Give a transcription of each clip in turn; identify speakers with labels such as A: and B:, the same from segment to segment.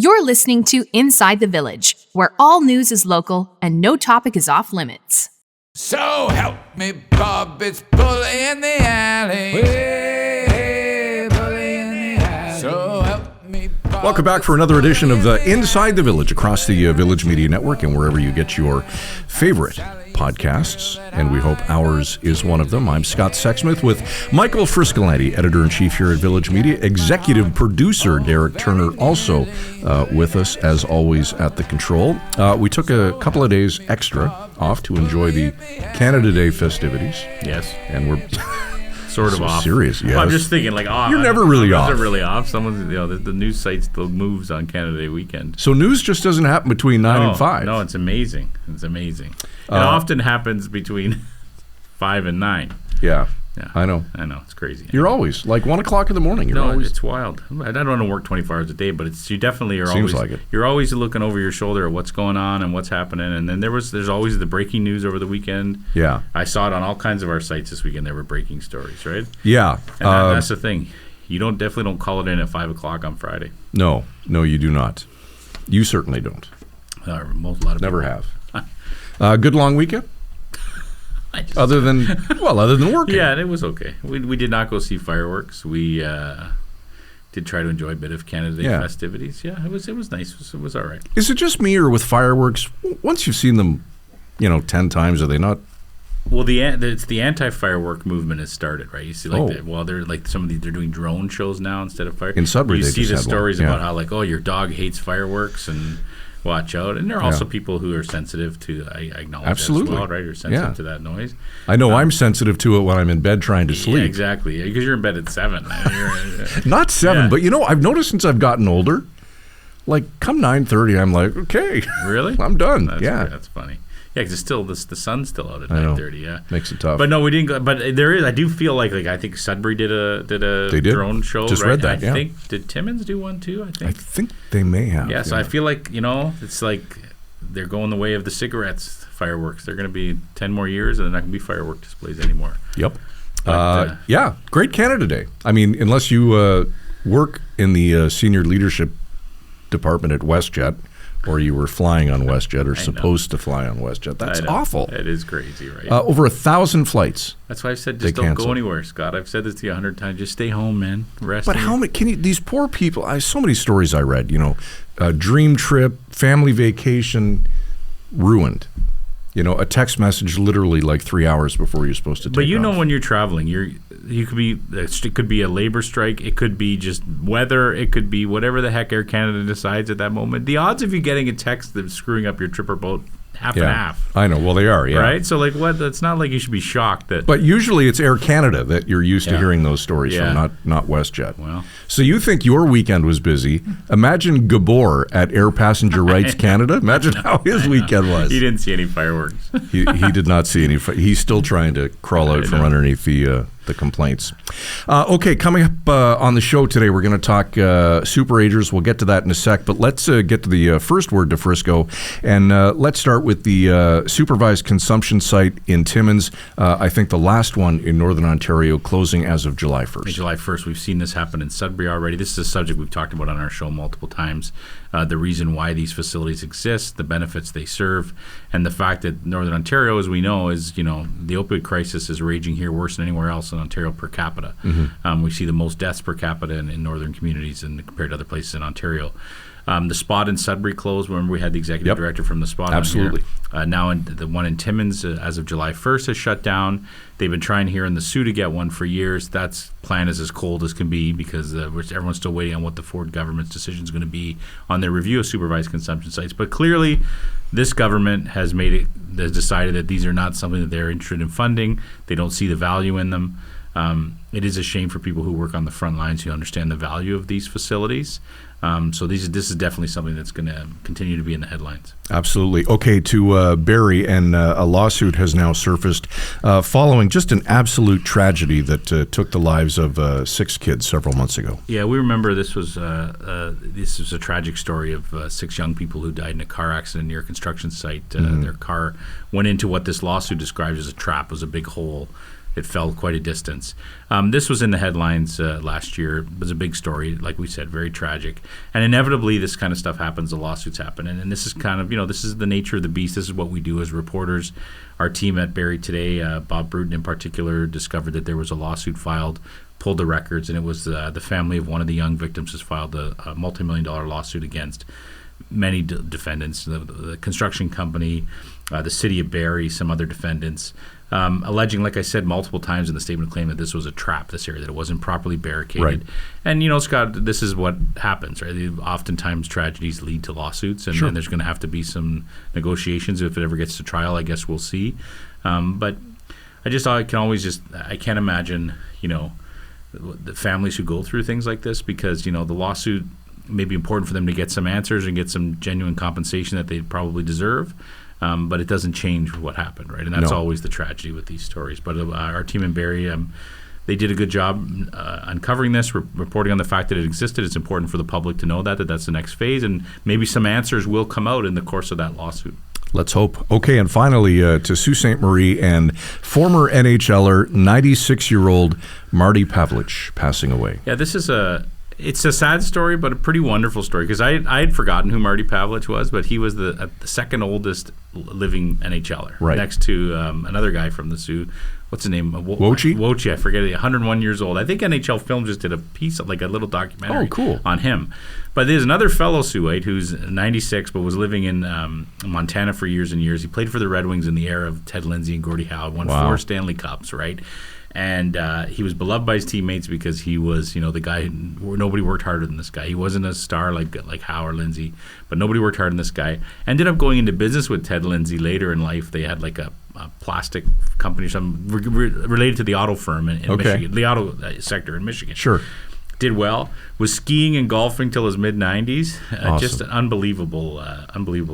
A: You're listening to Inside the Village, where all news is local and no topic is off limits.
B: So help me, Bob, it's bully in the alley. Hey, bully in the alley. So help me, Bob.
C: Welcome back for another edition of Inside the Village across the Village Media Network and wherever you get your favorite podcasts, and we hope ours is one of them. I'm Scott Sexsmith with Michael Friscolanti, editor-in-chief here at Village Media, executive producer Derek Turner, also with us, as always, at the control. We took a couple of days extra off to enjoy the Canada Day festivities.
D: Yes.
C: And we're
D: sort of off.
C: Serious, yes.
D: Well, I'm just thinking, like, off.
C: You're never really off.
D: They're really off. Someone's, the news site still moves on Canada Day weekend.
C: So news just doesn't happen between 9 and 5.
D: No, it's amazing. It's amazing. It often happens between 5 and 9.
C: Yeah.
D: Yeah,
C: I know.
D: It's crazy.
C: You're always like 1 o'clock in the morning. You're always.
D: It's wild. I don't want to work 24 hours a day, but you definitely are.
C: Seems
D: always
C: like it.
D: You're always looking over your shoulder at what's going on and what's happening. And then there's always the breaking news over the weekend.
C: Yeah,
D: I saw it on all kinds of our sites this weekend. There were breaking stories, right?
C: Yeah,
D: and that's the thing. You definitely don't call it in at 5 o'clock on Friday.
C: No, you do not. You certainly don't.
D: A lot of
C: Never
D: people.
C: have. Good long weekend. Other than working.
D: Yeah, and it was okay. We did not go see fireworks. We did try to enjoy a bit of Canada Day festivities. Yeah, it was nice. It was all right.
C: Is it just me, or with fireworks, once you've seen them, 10 times, are they not?
D: Well, it's the anti-firework movement has started, right? You see, they're like they're doing drone shows now instead of fire.
C: In Sudbury,
D: you
C: they
D: see
C: just
D: the
C: had
D: stories
C: one.
D: about how your dog hates fireworks and watch out. And there are also people who are sensitive to. I acknowledge
C: Absolutely.
D: that as well, right? You're sensitive to that noise.
C: I know I'm sensitive to it when I'm in bed trying to sleep.
D: Yeah, exactly, because you're in bed at 7.
C: Not 7, but I've noticed since I've gotten older, like come 9:30, I'm like, okay,
D: really,
C: I'm done.
D: That's funny. Yeah, because it's still the sun's still out at 9:30. Yeah,
C: makes it tough.
D: But no, we didn't go. But there is. I do feel like I think Sudbury did a drone show.
C: Just
D: right?
C: read that.
D: I think did Timmins do one too?
C: I think they may have.
D: Yeah, so I feel like it's like they're going the way of the cigarettes fireworks. They're going to be 10 more years, and they're not going to be firework displays anymore.
C: Yep. Great Canada Day. I mean, unless you work in the senior leadership department at WestJet, or you were flying on WestJet or supposed to fly on WestJet. That's awful.
D: It is crazy, right?
C: Over 1,000 flights.
D: That's why I said just don't go anywhere, Scott. I've said this to you 100 times. Just stay home, man. Rest.
C: But how many? These poor people. So many stories I read. Dream trip, family vacation, ruined. A text message literally like 3 hours before you're supposed to take off.
D: But when you're traveling, it could be a labor strike, it could be just weather, it could be whatever the heck Air Canada decides at that moment. The odds of you getting a text that's screwing up your trip are about half and half.
C: I know. Well, they are, yeah.
D: Right? So, what? It's not like you should be shocked that.
C: But usually it's Air Canada that you're used to hearing those stories from, not WestJet.
D: Well.
C: So you think your weekend was busy. Imagine Gabor at Air Passenger Rights Canada. Imagine how his weekend was.
D: He didn't see any fireworks.
C: He did not see any. He's still trying to crawl out from underneath the complaints. Okay, coming up on the show today, we're going to talk super agers. We'll get to that in a sec, but let's get to the first word to Frisco, and let's start with the supervised consumption site in Timmins. I think the last one in Northern Ontario, closing as of July 1st.
D: July 1st, we've seen this happen in Sudbury already. This is a subject we've talked about on our show multiple times. The reason why these facilities exist, the benefits they serve, and the fact that Northern Ontario, as we know, is the opioid crisis is raging here worse than anywhere else in Ontario per capita. Mm-hmm. We see the most deaths per capita in northern communities and compared to other places in Ontario. The spot in Sudbury closed. Remember, we had the executive director from the spot.
C: Absolutely.
D: On here. Now, the one in Timmins, as of July 1st, has shut down. They've been trying here in the Sioux to get one for years. That plan is as cold as can be because everyone's still waiting on what the Ford government's decision is going to be on their review of supervised consumption sites. But clearly, this government has decided that these are not something that they're interested in funding. They don't see the value in them. It is a shame for people who work on the front lines who understand the value of these facilities. So this is definitely something that's going to continue to be in the headlines.
C: Absolutely. Okay, to Barrie, and a lawsuit has now surfaced following just an absolute tragedy that took the lives of 6 kids several months ago.
D: Yeah, we remember this was a tragic story of 6 young people who died in a car accident near a construction site. Their car went into what this lawsuit describes as a trap. It was a big hole. it fell quite a distance. This was in the headlines last year. It was a big story, like we said, very tragic. And inevitably, this kind of stuff happens. The lawsuits happen. And this is kind of, this is the nature of the beast. This is what we do as reporters. Our team at Barrie today, Bob Bruton in particular, discovered that there was a lawsuit filed, pulled the records, and it was the family of one of the young victims has filed a multi-million-dollar lawsuit against many defendants, the construction company, the city of Barrie, some other defendants, alleging, like I said, multiple times in the statement of claim that this was a trap, this area, that it wasn't properly barricaded. Right. And, Scott, this is what happens, right? Oftentimes tragedies lead to lawsuits, and, and there's going to have to be some negotiations. If it ever gets to trial, I guess we'll see. But I can't imagine, the families who go through things like this, because, the lawsuit may be important for them to get some answers and get some genuine compensation that they probably deserve. But it doesn't change what happened, right? And that's always the tragedy with these stories. But our team in Barrie, they did a good job uncovering this, reporting on the fact that it existed. It's important for the public to know that that's the next phase, and maybe some answers will come out in the course of that lawsuit.
C: Let's hope. Okay, and finally, to Sault Ste. Marie and former NHLer, 96-year-old Marty Pavlich passing away.
D: Yeah, it's a sad story, but a pretty wonderful story, because I had forgotten who Marty Pavlich was, but he was the second oldest living NHLer,
C: right, next
D: to another guy from the Sioux. What's his name?
C: Wojcik,
D: I forget it. 101 years old. I think NHL Film just did a piece, like a little documentary on him. But there's another fellow Siouxite who's 96 but was living in Montana for years and years. He played for the Red Wings in the era of Ted Lindsay and Gordie Howe, won 4 Stanley Cups, right? And he was beloved by his teammates because he was, the guy who nobody worked harder than this guy. He wasn't a star like Howe or Lindsay, but nobody worked harder than this guy. Ended up going into business with Ted Lindsay later in life. They had like a plastic company or something related to the auto firm in Michigan, the auto sector in Michigan.
C: Sure.
D: Did well, was skiing and golfing till his mid-90s.
C: Awesome.
D: Just an unbelievable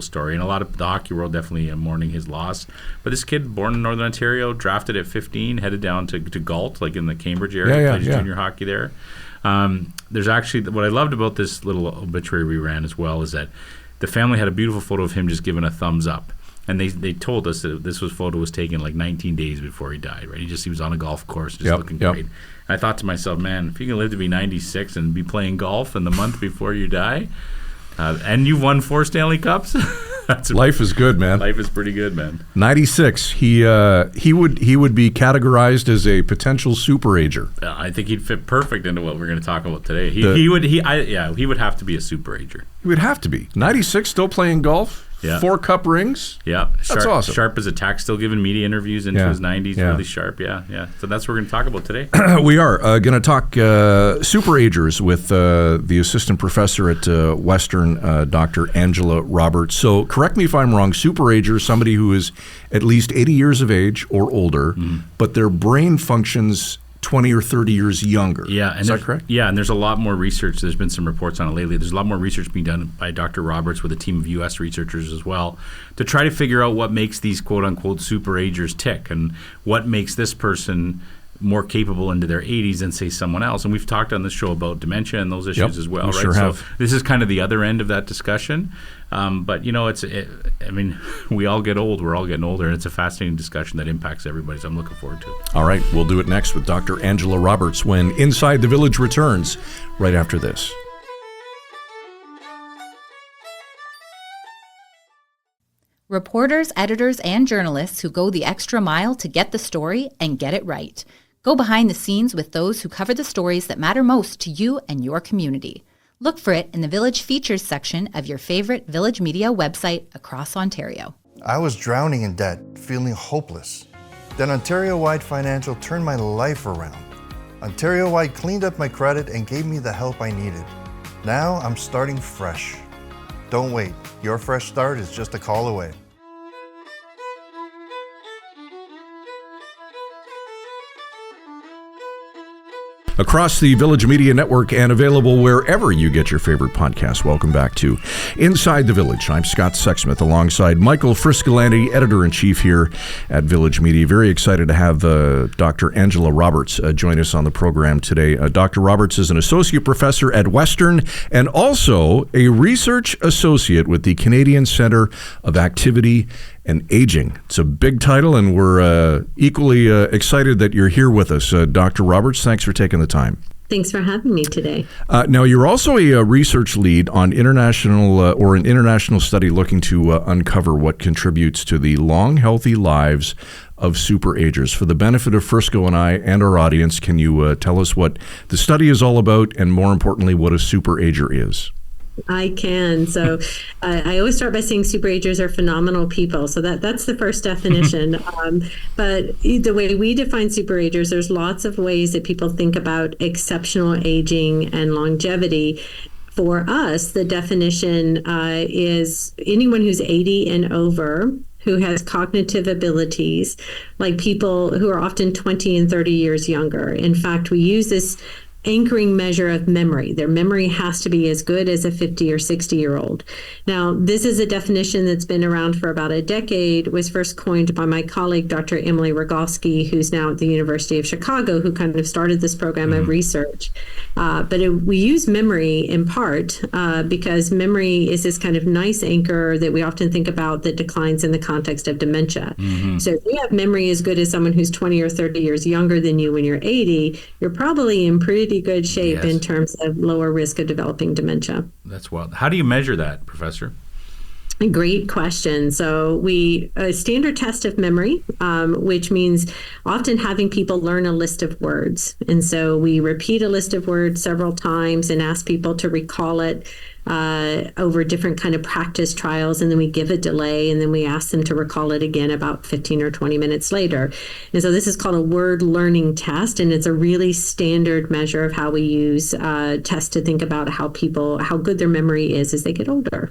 D: story. And a lot of the hockey world definitely mourning his loss. But this kid, born in Northern Ontario, drafted at 15, headed down to Galt, like in the Cambridge area, played junior hockey there. There's actually, what I loved about this little obituary we ran as well is that the family had a beautiful photo of him just giving a thumbs up. And they told us that this photo was taken like 19 days before he died, right? He was on a golf course, just looking great. And I thought to myself, man, if you can live to be 96 and be playing golf in the month before you die, and you've won 4 Stanley Cups,
C: life is good, man.
D: Life is pretty good, man.
C: 96. He would be categorized as a potential super ager.
D: I think he'd fit perfect into what we're going to talk about today. He would have to be a super ager.
C: He would have to be 96, still playing golf.
D: Yeah.
C: 4 cup rings.
D: Yeah.
C: That's awesome.
D: Sharp as a tack, still giving media interviews into his 90s, really sharp. Yeah. So that's what we're going to talk about today.
C: We are going to talk super agers with the assistant professor at Western, Dr. Angela Roberts. So correct me if I'm wrong, super ager, somebody who is at least 80 years of age or older, but their brain functions 20 or 30 years younger.
D: Yeah.
C: Is that correct?
D: Yeah, and there's a lot more research. There's been some reports on it lately. There's a lot more research being done by Dr. Roberts with a team of U.S. researchers as well to try to figure out what makes these quote-unquote super agers tick and what makes this person more capable into their 80s than, say, someone else. And we've talked on this show about dementia and those issues as well, right?
C: Sure have.
D: So this is kind of the other end of that discussion. But, we all get old. We're all getting older, and it's a fascinating discussion that impacts everybody, so I'm looking forward to it.
C: All right, we'll do it next with Dr. Angela Roberts when Inside the Village returns right after this.
E: Reporters, editors, and journalists who go the extra mile to get the story and get it right. Go behind the scenes with those who cover the stories that matter most to you and your community. Look for it in the Village Features section of your favorite Village Media website across Ontario.
F: I was drowning in debt, feeling hopeless. Then Ontario-wide Financial turned my life around. Ontario-wide cleaned up my credit and gave me the help I needed. Now I'm starting fresh. Don't wait. Your fresh start is just a call away.
C: Across the Village Media Network and available wherever you get your favorite podcasts. Welcome back to Inside the Village. I'm Scott Sexsmith alongside Michael Friscolanti, Editor-in-Chief here at Village Media. Very excited to have Dr. Angela Roberts join us on the program today. Dr. Roberts is an Associate Professor at Western and also a Research Associate with the Canadian Centre of Activity and Aging. It's a big title, and we're equally excited that you're here with us. Dr. Roberts, thanks for taking the time.
G: Thanks for having me today.
C: Now, you're also a research lead on an international study looking to uncover what contributes to the long, healthy lives of superagers. For the benefit of Frisco and I and our audience, can you tell us what the study is all about, and more importantly, what a superager is?
G: I can. So I always start by saying superagers are phenomenal people. So that's the first definition. But the way we define superagers, there's lots of ways that people think about exceptional aging and longevity. For us, the definition is anyone who's 80 and over who has cognitive abilities, like people who are often 20 and 30 years younger. In fact, we use this anchoring measure of memory. Their memory has to be as good as a 50 or 60-year-old. Now, this is a definition that's been around for about a decade, was first coined by my colleague, Dr. Emily Rogalski, who's now at the University of Chicago, who kind of started this program of research. We use memory in part because memory is this kind of nice anchor that we often think about that declines in the context of dementia. So if you have memory as good as someone who's 20 or 30 years younger than you when you're 80, you're probably in pretty good shape in terms of lower risk of developing dementia.
D: That's wild. How do you measure that, Professor?
G: Great question. So a standard test of memory, which means often having people learn a list of words. And so we repeat a list of words several times and ask people to recall it over different kind of practice trials, and then we give a delay, and then we ask them to recall it again about 15 or 20 minutes later. And so this is called a word learning test, and it's a really standard measure of how we use tests to think about how good their memory is as they get older.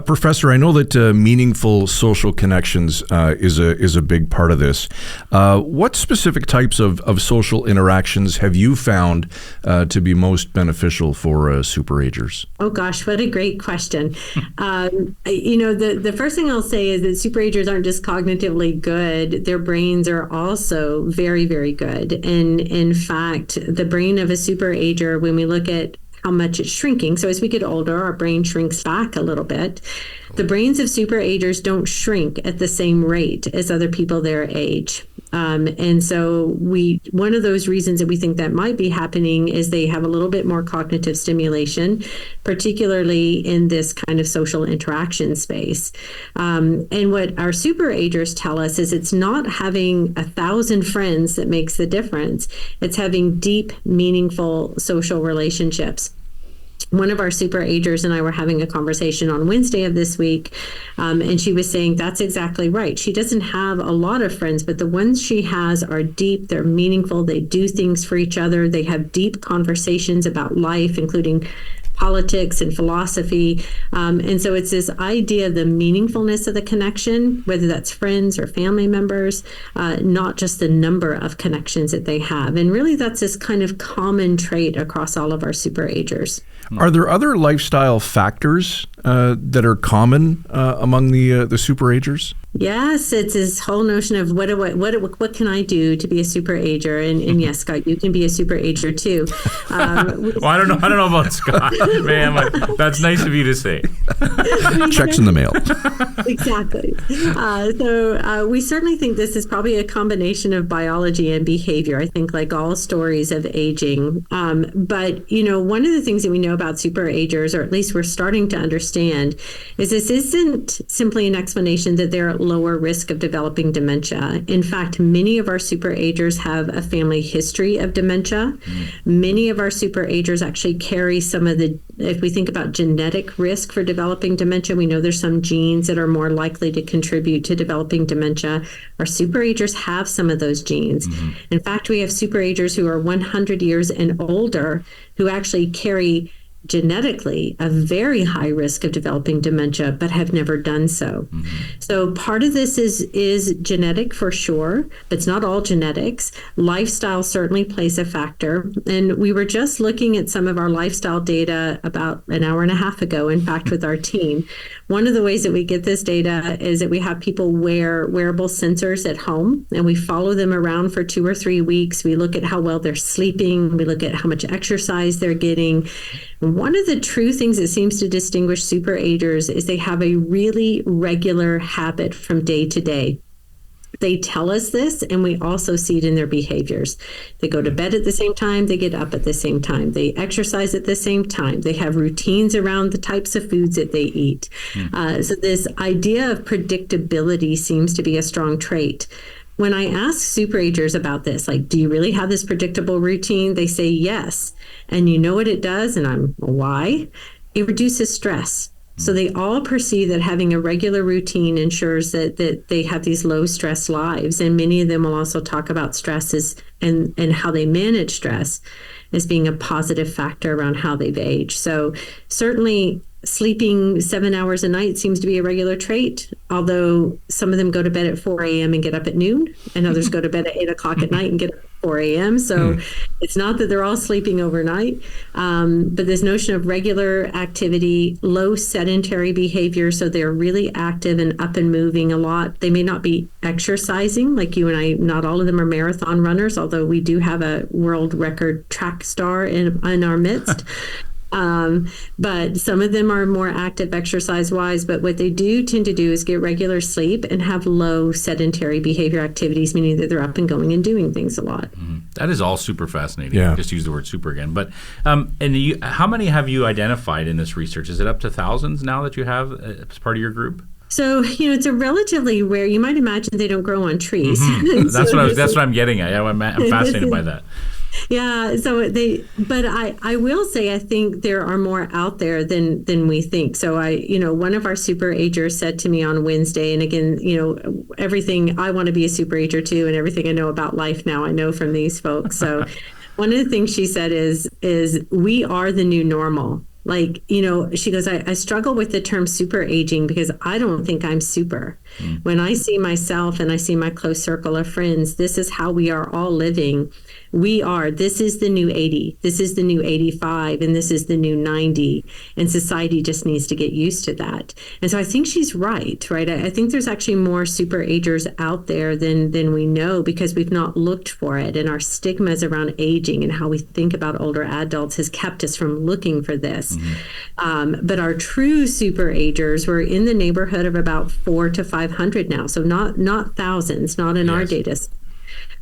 C: Professor, I know that meaningful social connections is a big part of this. What specific types of social interactions have you found to be most beneficial for superagers?
G: Oh gosh, what a great question. The first thing I'll say is that superagers aren't just cognitively good, their brains are also very, very good. And in fact, the brain of a superager, when we look at how much it's shrinking. So as we get older, our brain shrinks back a little bit. The brains of superagers don't shrink at the same rate as other people their age. And so one of those reasons that we think that might be happening is they have a little bit more cognitive stimulation, particularly in this kind of social interaction space. And what our superagers tell us is it's not having 1,000 friends that makes the difference. It's having deep, meaningful social relationships. One of our superagers and I were having a conversation on Wednesday of this week, and she was saying that's exactly right. She doesn't have a lot of friends, but the ones she has are deep, they're meaningful, they do things for each other, they have deep conversations about life, including politics and philosophy. And so it's this idea of the meaningfulness of the connection, whether that's friends or family members, not just the number of connections that they have. And really that's this kind of common trait across all of our superagers.
C: Are there other lifestyle factors that are common among the superagers?
G: Yes, it's this whole notion of what can I do to be a superager, and yes, Scott, you can be a superager too.
D: Well, I don't know about Scott, man. That's nice of you to say.
C: Checks in the mail.
G: Exactly. So we certainly think this is probably a combination of biology and behavior. I think like all stories of aging. But one of the things that we know about superagers, or at least we're starting to understand, is this isn't simply an explanation that they're at lower risk of developing dementia. In fact, many of our superagers have a family history of dementia. Many of our superagers actually carry some of the, if we think about genetic risk for developing dementia, we know there's some genes that are more likely to contribute to developing dementia. Our superagers have some of those genes. In fact, we have superagers who are 100 years and older who actually carry genetically a very high risk of developing dementia, but have never done so. So part of this is genetic for sure, but it's not all genetics. Lifestyle certainly plays a factor. And we were just looking at some of our lifestyle data about an hour and a half ago, in fact, with our team. One of the ways that we get this data is that we have people wear wearable sensors at home, and we follow them around for 2 or 3 weeks. We look at how well they're sleeping. We look at how much exercise they're getting. And one of the true things that seems to distinguish superagers is they have a really regular habit from day to day. They tell us this, and we also see it in their behaviors. They go to bed at the same time, they get up at the same time, they exercise at the same time, they have routines around the types of foods that they eat. So this idea of predictability seems to be a strong trait. When I ask superagers about this, like, do you really have this predictable routine? They say yes. And you know what it does? And I'm, why? It reduces stress. So they all perceive that having a regular routine ensures that they have these low stress lives. And many of them will also talk about stresses and how they manage stress as being a positive factor around how they've aged. So certainly sleeping 7 hours a night seems to be a regular trait, although some of them go to bed at 4 a.m. and get up at noon, and others go to bed at 8 o'clock at night and get up at 4 a.m. So it's not that they're all sleeping overnight, but this notion of regular activity, low sedentary behavior, so they're really active and up and moving a lot. They may not be exercising like you and I. Not all of them are marathon runners, although we do have a world record track star in our midst. But some of them are more active exercise-wise. But what they do tend to do is get regular sleep and have low sedentary behavior activities, meaning that they're up and going and doing things a lot.
D: That is all super fascinating.
C: Yeah.
D: Just use the word super again. But how many have you identified in this research? Is it up to thousands now that you have as part of your group?
G: So, it's a relatively rare, you might imagine they don't grow on trees.
D: That's what I'm getting at. I'm fascinated by that.
G: Yeah, but I will say I think there are more out there than we think. So one of our superagers said to me on Wednesday, and again, everything, I want to be a superager too, and everything I know about life now I know from these folks. So one of the things she said is we are the new normal. Like, she goes, I struggle with the term super aging because I don't think I'm super. When I see myself and I see my close circle of friends, this is how we are all living. This is the new 80, this is the new 85, and this is the new 90. And society just needs to get used to that. And so I think she's right? I think there's actually more superagers out there than we know because we've not looked for it. And our stigmas around aging and how we think about older adults has kept us from looking for this. But our true superagers, we're in the neighborhood of about 400 to 500 now. So not thousands, not in our data.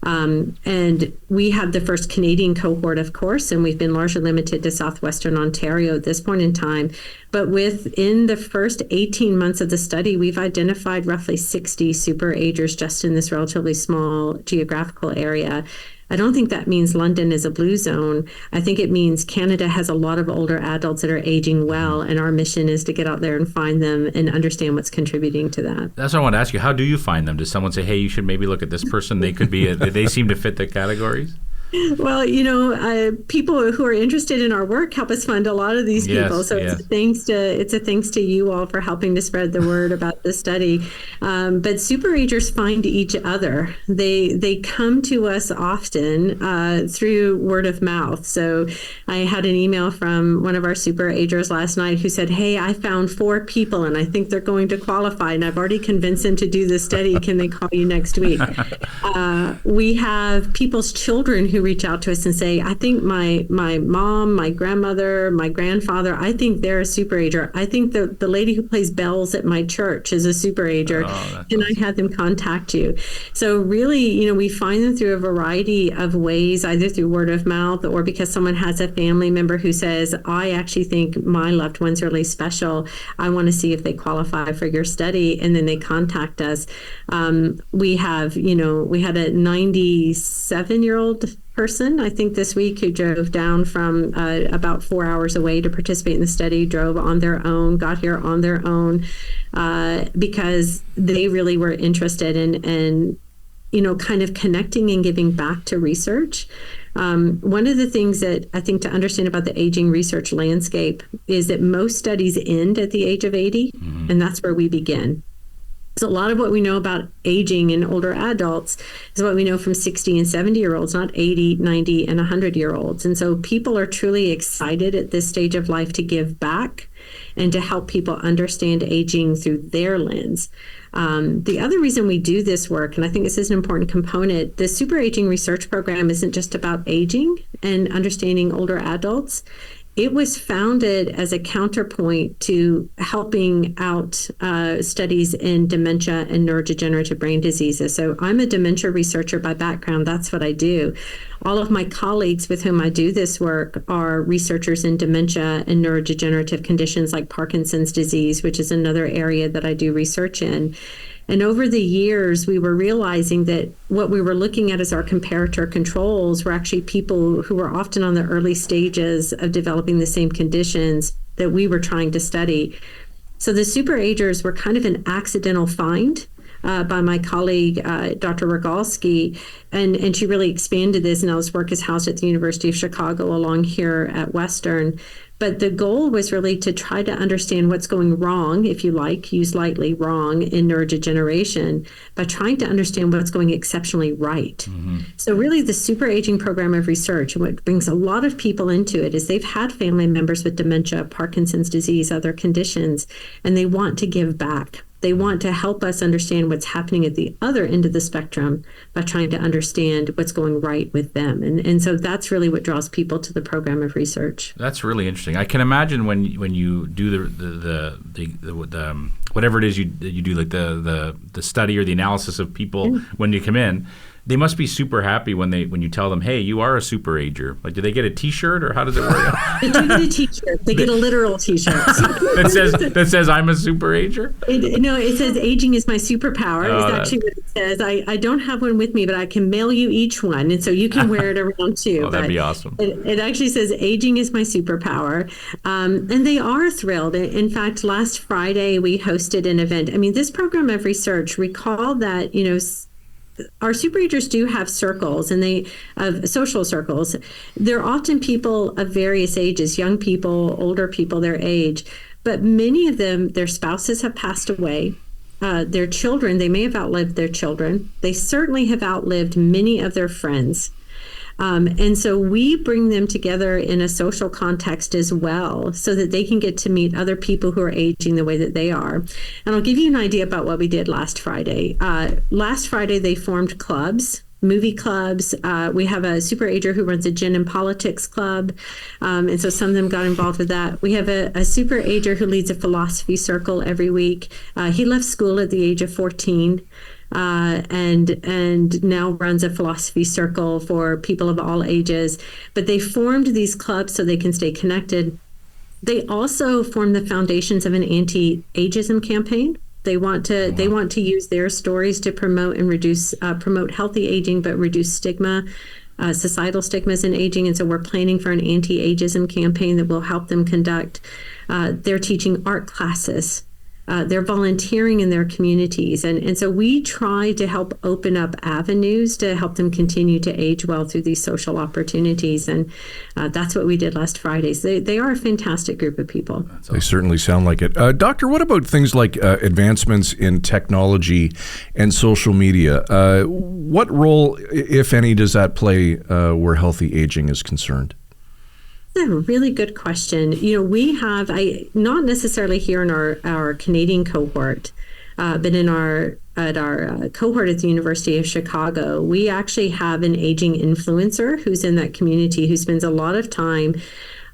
G: And we have the first Canadian cohort, of course, and we've been largely limited to southwestern Ontario at this point in time. But within the first 18 months of the study, we've identified roughly 60 superagers just in this relatively small geographical area. I don't think that means London is a blue zone. I think it means Canada has a lot of older adults that are aging well, and our mission is to get out there and find them and understand what's contributing to that.
D: That's what I want to ask you. How do you find them? Does someone say, hey, you should maybe look at this person? They could be, they seem to fit the categories?
G: Well, people who are interested in our work help us fund a lot of these people. So it's a thanks to you all for helping to spread the word about the study. But superagers find each other. They come to us often through word of mouth. So I had an email from one of our superagers last night who said, hey, I found 4 people and I think they're going to qualify and I've already convinced them to do the study. Can they call you next week? We have people's children who reach out to us and say, I think my mom, my grandmother, my grandfather, I think they're a superager. I think the lady who plays bells at my church is a superager. Can I have them contact you? So really, we find them through a variety of ways, either through word of mouth or because someone has a family member who says, I actually think my loved one's really special. I want to see if they qualify for your study. And then they contact us. We had a 97-year-old person, I think this week, who drove down from about 4 hours away to participate in the study, drove on their own, got here on their own, because they really were interested in kind of connecting and giving back to research. One of the things that I think to understand about the aging research landscape is that most studies end at the age of 80, and that's where we begin. So a lot of what we know about aging in older adults is what we know from 60 and 70-year-olds, not 80, 90, and 100-year-olds. And so people are truly excited at this stage of life to give back and to help people understand aging through their lens. The other reason we do this work, and I think this is an important component, the Super Aging Research Program isn't just about aging and understanding older adults. it was founded as a counterpoint to helping out studies in dementia and neurodegenerative brain diseases. So I'm a dementia researcher by background. That's what I do. All of my colleagues with whom I do this work are researchers in dementia and neurodegenerative conditions like Parkinson's disease, which is another area that I do research in. And over the years, we were realizing that what we were looking at as our comparator controls were actually people who were often on the early stages of developing the same conditions that we were trying to study. So the super agers were kind of an accidental find by my colleague, Dr. Rogalski, and she really expanded this. Now's work is housed at the University of Chicago along here at Western. But the goal was really to try to understand what's going wrong, if you like, use lightly wrong in neurodegeneration, by trying to understand what's going exceptionally right. Mm-hmm. So really the super aging program of research, and what brings a lot of people into it, is they've had family members with dementia, Parkinson's disease, other conditions, and they want to give back. They want to help us understand what's happening at the other end of the spectrum by trying to understand what's going right with them. And so that's really what draws people to the program of research.
D: That's really interesting. I can imagine when you do the whatever it is you do, like the study or the analysis of people when you come in. They must be super happy when you tell them, "Hey, you are a super ager." Like, do they get a T-shirt, or how does it work?
G: They do get a T-shirt. They get a literal T-shirt
D: that says "I'm a super ager."
G: It says "Aging is my superpower." Is actually what it says. I don't have one with me, but I can mail you each one, and so you can wear it around too.
D: Oh, that'd be awesome.
G: It actually says "Aging is my superpower," and they are thrilled. In fact, last Friday we hosted an event. I mean, this program of research. Recall that our superagers do have circles, and they have social circles. They're often people of various ages, young people, older people, their age, but many of them, their spouses have passed away. Their children, they may have outlived their children. They certainly have outlived many of their friends. And so we bring them together in a social context as well, so that they can get to meet other people who are aging the way that they are. And I'll give you an idea about what we did last Friday. Last Friday, they formed clubs, movie clubs. We have a super ager who runs a gin and politics club. And so some of them got involved with that. We have a super ager who leads a philosophy circle every week. He left school at the age of 14. And now runs a philosophy circle for people of all ages. But they formed these clubs so they can stay connected. They also formed the foundations of an anti-ageism campaign. They want to use their stories to promote and promote healthy aging, but reduce stigma, societal stigmas in aging. And so we're planning for an anti-ageism campaign that will help them conduct. They're teaching art classes. They're volunteering in their communities. And so we try to help open up avenues to help them continue to age well through these social opportunities. And that's what we did last Friday. So they are a fantastic group of people.
C: They certainly sound like it. Doctor, what about things like advancements in technology and social media? What role, if any, does that play where healthy aging is concerned?
G: That's a really good question. We have, not necessarily here in our Canadian cohort, but at our cohort at the University of Chicago, we actually have an aging influencer who's in that community, who spends a lot of time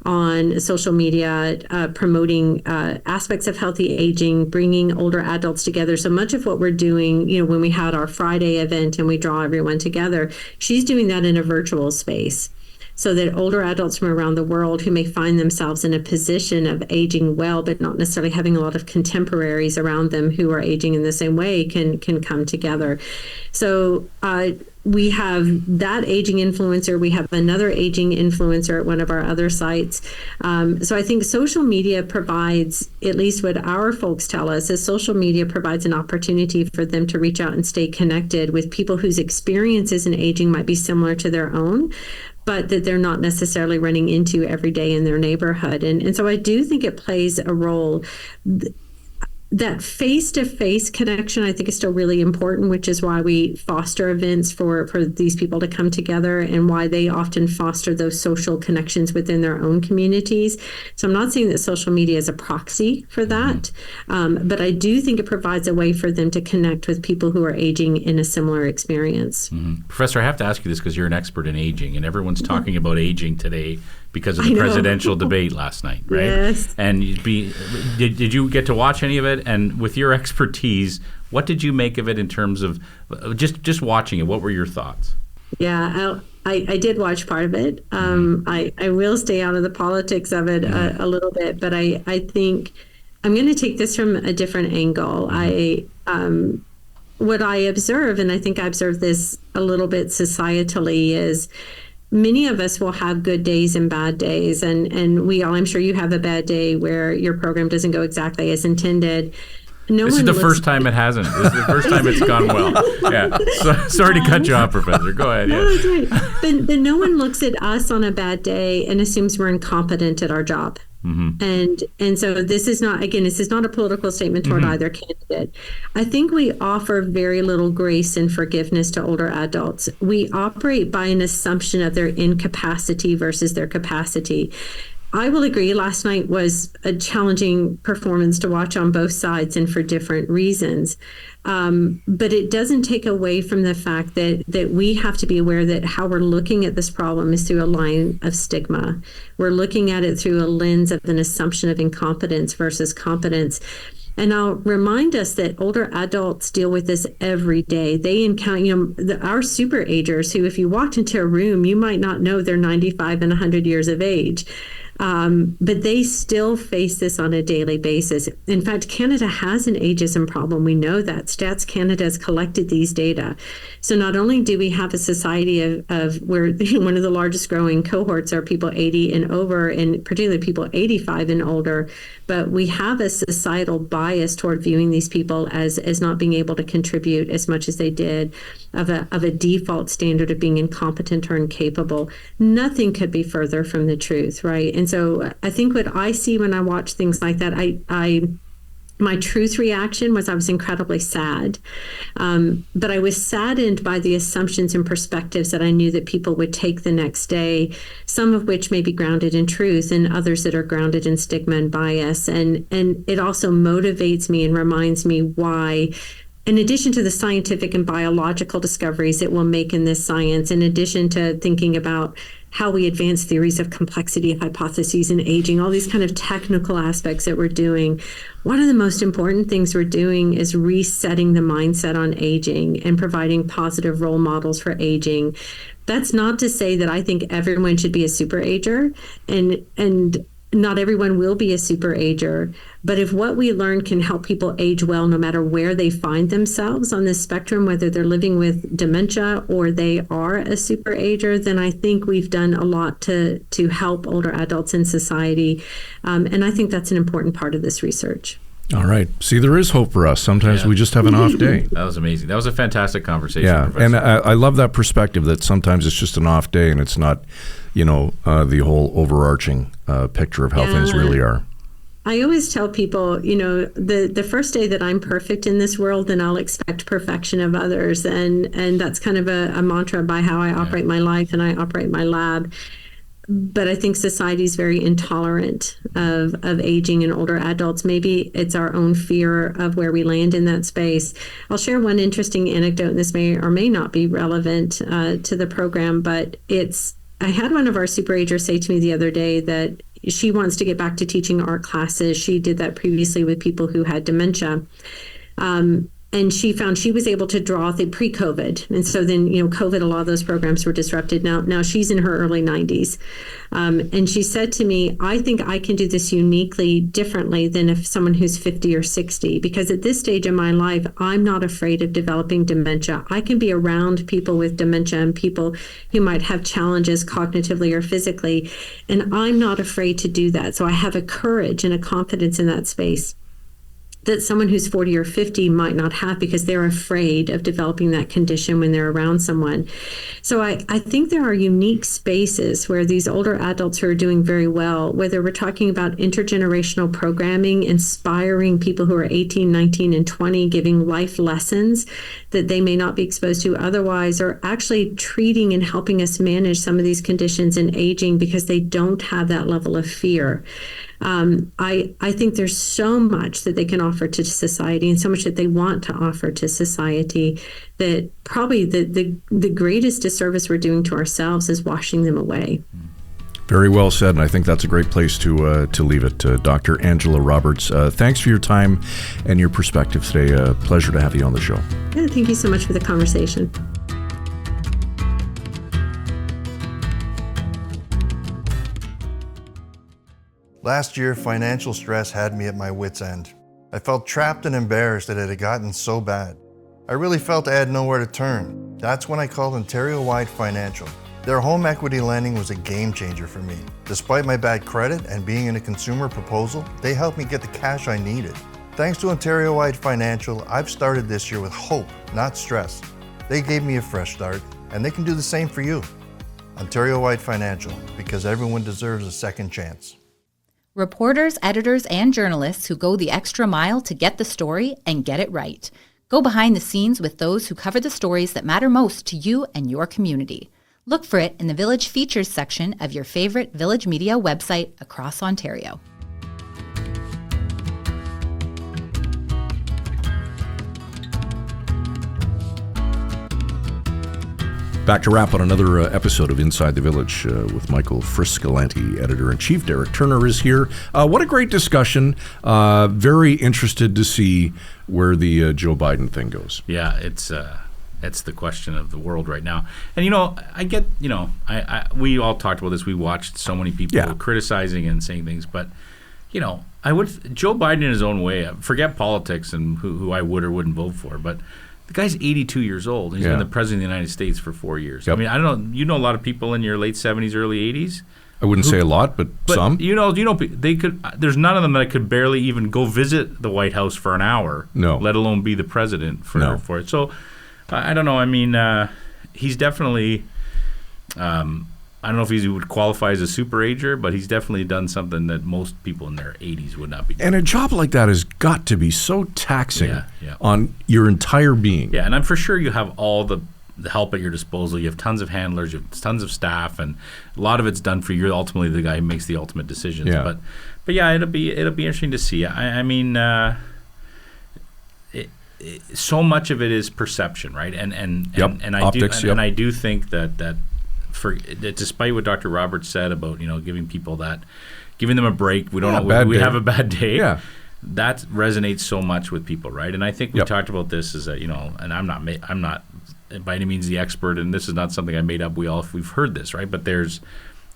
G: on social media promoting aspects of healthy aging, bringing older adults together. So much of what we're doing, when we had our Friday event and we draw everyone together, she's doing that in a virtual space, so that older adults from around the world who may find themselves in a position of aging well, but not necessarily having a lot of contemporaries around them who are aging in the same way, can come together. So we have that aging influencer. We have another aging influencer at one of our other sites. So I think social media provides, at least what our folks tell us, is social media provides an opportunity for them to reach out and stay connected with people whose experiences in aging might be similar to their own, but that they're not necessarily running into every day in their neighborhood. And so I do think it plays a role. That face-to-face connection, I think, is still really important, which is why we foster events for these people to come together, and why they often foster those social connections within their own communities. So I'm not saying that social media is a proxy for that, but I do think it provides a way for them to connect with people who are aging in a similar experience.
D: Mm-hmm. Professor, I have to ask you this because you're an expert in aging, and everyone's talking about aging today because of the presidential debate last night, right?
G: Yes.
D: And did you get to watch any of it? And with your expertise, what did you make of it in terms of just watching it? What were your thoughts?
G: Yeah, I did watch part of it. I will stay out of the politics of it a little bit, but I think I'm going to take this from a different angle. What I observe, and I think I observe this a little bit societally, is many of us will have good days and bad days, and we all, I'm sure you have a bad day where your program doesn't go exactly as intended.
D: This is the first time it hasn't. This is the first time it's gone well. Yeah. Sorry to cut you off, Professor. Go ahead.
G: No, it's right. But no one looks at us on a bad day and assumes we're incompetent at our job. And so this is not a political statement toward either candidate. I think we offer very little grace and forgiveness to older adults. We operate by an assumption of their incapacity versus their capacity. I will agree, last night was a challenging performance to watch on both sides and for different reasons. But it doesn't take away from the fact that we have to be aware that how we're looking at this problem is through a line of stigma. We're looking at it through a lens of an assumption of incompetence versus competence. And I'll remind us that older adults deal with this every day. They encounter, our super agers, who if you walked into a room, you might not know they're 95 and 100 years of age. But they still face this on a daily basis. In fact, Canada has an ageism problem. We know that. Stats Canada has collected these data. So not only do we have a society of where one of the largest growing cohorts are people 80 and over, and particularly people 85 and older, but we have a societal bias toward viewing these people as not being able to contribute as much as they did, of a default standard of being incompetent or incapable. Nothing could be further from the truth, right? And so I think what I see when I watch things like that, my truth reaction was I was incredibly sad. But I was saddened by the assumptions and perspectives that I knew that people would take the next day, some of which may be grounded in truth and others that are grounded in stigma and bias. And it also motivates me and reminds me why, in addition to the scientific and biological discoveries it will make in this science, in addition to thinking about how we advance theories of complexity, hypotheses, and aging, all these kind of technical aspects that we're doing, one of the most important things we're doing is resetting the mindset on aging and providing positive role models for aging. That's not to say that I think everyone should be a super ager, and not everyone will be a super ager, but if what we learn can help people age well no matter where they find themselves on this spectrum, whether they're living with dementia or they are a super ager, then I think we've done a lot to help older adults in society. And I think that's an important part of this research.
C: All right. See, there is hope for us. Sometimes we just have an off day.
D: That was amazing. That was a fantastic conversation.
C: Yeah,
D: Professor.
C: and I love that perspective that sometimes it's just an off day and it's not, the whole overarching picture of how things really are.
G: I always tell people, the first day that I'm perfect in this world, then I'll expect perfection of others. And that's kind of a mantra by how I operate my life and I operate my lab. But I think society is very intolerant of aging and older adults. Maybe it's our own fear of where we land in that space. I'll share one interesting anecdote, and this may or may not be relevant to the program, but I had one of our super agers say to me the other day that she wants to get back to teaching art classes. She did that previously with people who had dementia. And she found she was able to draw pre-COVID. And so then, COVID, a lot of those programs were disrupted. Now she's in her early 90s. And she said to me, I think I can do this uniquely differently than if someone who's 50 or 60, because at this stage in my life, I'm not afraid of developing dementia. I can be around people with dementia and people who might have challenges cognitively or physically. And I'm not afraid to do that. So I have a courage and a confidence in that space that someone who's 40 or 50 might not have because they're afraid of developing that condition when they're around someone. So I think there are unique spaces where these older adults who are doing very well, whether we're talking about intergenerational programming, inspiring people who are 18, 19, and 20, giving life lessons that they may not be exposed to otherwise, or actually treating and helping us manage some of these conditions in aging because they don't have that level of fear. I think there's so much that they can offer to society and so much that they want to offer to society that probably the greatest disservice we're doing to ourselves is washing them away.
C: Very well said, and I think that's a great place to leave it. Dr. Angela Roberts, thanks for your time and your perspective today. Pleasure to have you on the show.
G: Yeah, thank you so much for the conversation.
F: Last year, financial stress had me at my wit's end. I felt trapped and embarrassed that it had gotten so bad. I really felt I had nowhere to turn. That's when I called Ontario-wide Financial. Their home equity lending was a game changer for me. Despite my bad credit and being in a consumer proposal, they helped me get the cash I needed. Thanks to Ontario-wide Financial, I've started this year with hope, not stress. They gave me a fresh start, and they can do the same for you. Ontario-wide Financial, because everyone deserves a second chance.
E: Reporters, editors, and journalists who go the extra mile to get the story and get it right. Go behind the scenes with those who cover the stories that matter most to you and your community. Look for it in the Village Features section of your favorite Village Media website across Ontario.
C: Back to wrap on another episode of Inside the Village with Michael Friscolanti, editor-in-chief. Derek Turner is here. What a great discussion. Very interested to see where the Joe Biden thing goes.
D: Yeah, it's the question of the world right now. And, I get, we all talked about this. We watched so many people criticizing and saying things. But, Joe Biden in his own way, forget politics and who I would or wouldn't vote for, but the guy's 82 years old. He's been the president of the United States for 4 years. Yep. I mean, I don't know. A lot of people in your late 70s, early 80s.
C: I wouldn't say a lot, but some.
D: They could. There's none of them that could barely even go visit the White House for an hour.
C: No.
D: Let alone be the president for it. So, I don't know. I mean, he's definitely. I don't know if he would qualify as a super ager, but he's definitely done something that most people in their 80s would not be doing.
C: And a job like that has got to be so taxing on your entire being.
D: Yeah, and I'm for sure you have all the help at your disposal. You have tons of handlers, you have tons of staff, and a lot of it's done for you. You're ultimately the guy who makes the ultimate decisions.
C: Yeah.
D: But yeah, it'll be interesting to see. I mean, so much of it is perception, right? And
C: Optics,
D: I do think that despite what Dr. Roberts said about giving them a break, we don't know, we have a bad day.
C: Yeah.
D: That resonates so much with people, right? And I think we talked about this as and I'm not by any means the expert, and this is not something I made up. We've heard this, right? But there's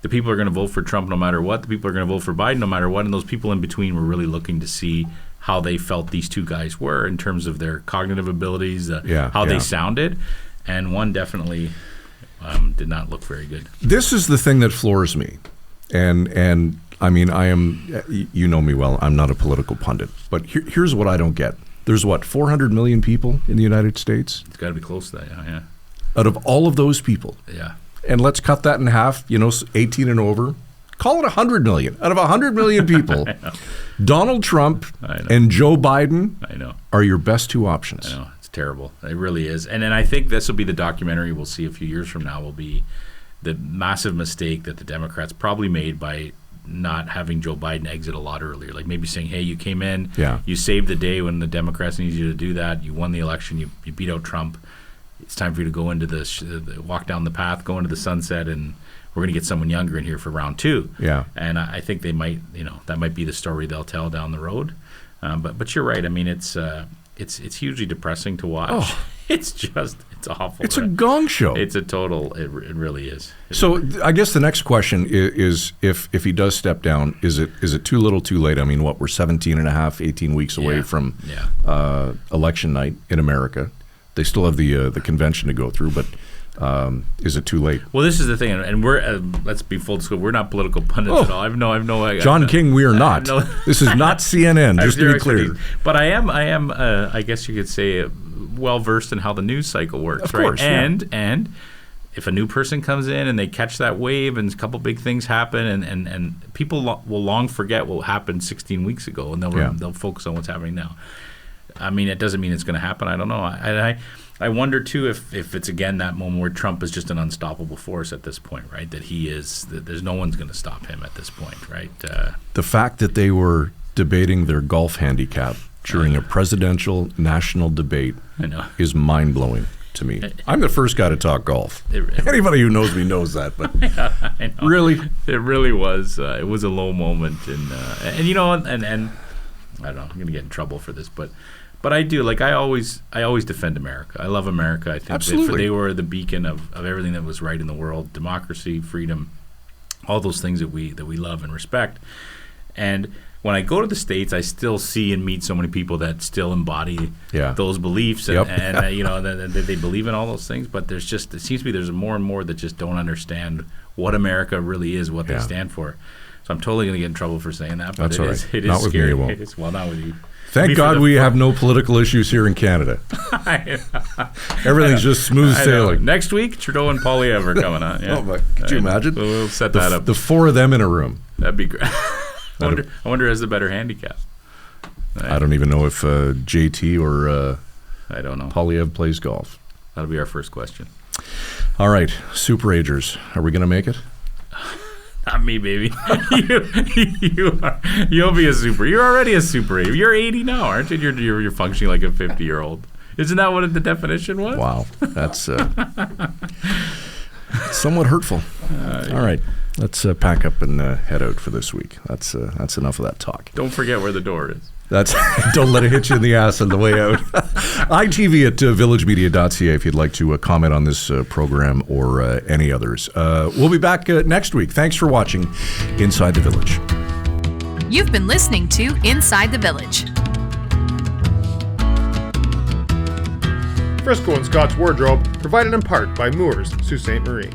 D: the people are going to vote for Trump no matter what. The people are going to vote for Biden no matter what, and those people in between were really looking to see how they felt these two guys were in terms of their cognitive abilities, how they sounded, and one definitely did not look very good.
C: This is the thing that floors me, and I mean, I am, you know me well, I'm not a political pundit, but here's what I don't get. There's 400 million people in the United States?
D: It's got to be close to that, yeah.
C: Out of all of those people, and let's cut that in half, 18 and over, call it 100 million. Out of 100 million people, Donald Trump and Joe Biden are your best two options.
D: I know. Terrible. It really is. And then I think this will be the documentary we'll see a few years from now, will be the massive mistake that the Democrats probably made by not having Joe Biden exit a lot earlier. Like maybe saying, hey, you came in, you saved the day when the Democrats needed you to do that. You won the election. You beat out Trump. It's time for you to go into walk down the path, go into the sunset, and we're going to get someone younger in here for round two. Yeah. And I think they might, that might be the story they'll tell down the road. But you're right. I mean, it's hugely depressing to watch. Oh. It's awful.
C: It's a gong show.
D: It's a total. It really is.
C: So I guess the next question is if he does step down, is it too little, too late? I mean, we're 17 and a half, 18 weeks away from election night in America. They still have the convention to go through, but is it too late?
D: Well, this is the thing, and we're let's be full disclosure. We're not political pundits at all. I have no.
C: John King, we are not. This is not CNN. Just to be clear.
D: But I am. I guess you could say, well versed in how the news cycle works.
C: Of course,
D: right? And if a new person comes in and they catch that wave, and a couple big things happen, and people will long forget what happened 16 weeks ago, and they'll focus on what's happening now. I mean, it doesn't mean it's going to happen. I don't know. I wonder, too, if it's, again, that moment where Trump is just an unstoppable force at this point, right? That there's no one's going to stop him at this point, right?
C: The fact that they were debating their golf handicap during a presidential national debate is mind-blowing. to me. I'm the first guy to talk golf.
D: It
C: Anybody who knows me knows that, but
D: I know.
C: really,
D: it really was. It was a low moment, and you know, and I don't know. I'm gonna get in trouble for this, but I do. Like I always defend America. I love America. I think
C: Absolutely.
D: they were the beacon of everything that was right in the world: democracy, freedom, all those things that we love and respect. And when I go to the States, I still see and meet so many people that still embody those beliefs, and you know, they believe in all those things. But it seems to me there's more and more that just don't understand what America really is, what they stand for. So I'm totally going to get in trouble for saying that. But
C: That's all right.
D: It is
C: Not with
D: scary.
C: me, you won't.
D: It is, well, not with you.
C: thank God we have no political issues here in Canada. Everything's just smooth sailing.
D: Next week, Trudeau and Poilievre are coming on. Yeah.
C: Oh, my, could you imagine?
D: We'll set that up.
C: The four of them in a room.
D: That'd be great. I wonder who has the better handicap.
C: I don't even know if JT or
D: I don't know.
C: Poilievre plays golf.
D: That'll be our first question.
C: All right, super agers. Are we going to make it?
D: Not me, baby. You'll be a super. You're already a super ager. You're 80 now, aren't you? You're functioning like a 50-year-old. Isn't that what the definition was?
C: Wow, that's somewhat hurtful. All right, let's pack up and head out for this week. That's enough of that talk.
D: Don't forget where the door is.
C: Don't let it hit you in the ass on the way out. ITV at villagemedia.ca if you'd like to comment on this program or any others. We'll be back next week. Thanks for watching Inside the Village.
A: You've been listening to Inside the Village.
H: Frisco and Scott's Wardrobe, provided in part by Moores, Sault Ste. Marie.